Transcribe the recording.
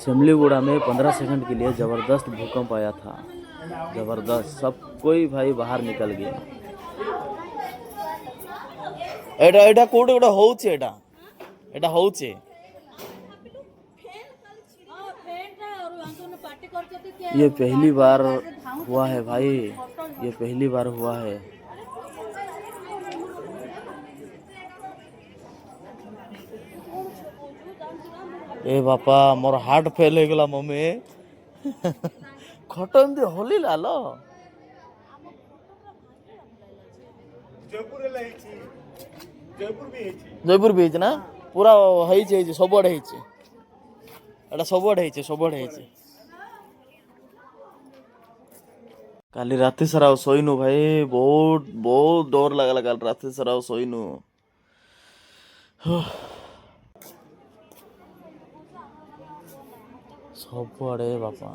सिमलीगुड़ा में 15 सेकंड के लिए ज़बरदस्त भूकंप आया था। ज़बरदस्त, सब कोई भाई बाहर निकल गया। एटा एटा कोड गोटा होउचे एटा एटा होउचे ये पहली बार हुआ है भाई, ये पहली बार हुआ है। ए बापा मोर हार्ट फेल हो गला मम्मी खट एमती हली लाल जयपुर भी ना पूरा सबुआड़े एटा सबुआड़े काली राति सारा शोइनु भाई, बहुत बहुत डर लगला काल राति सारा शोइनु। सबुआड़े बापा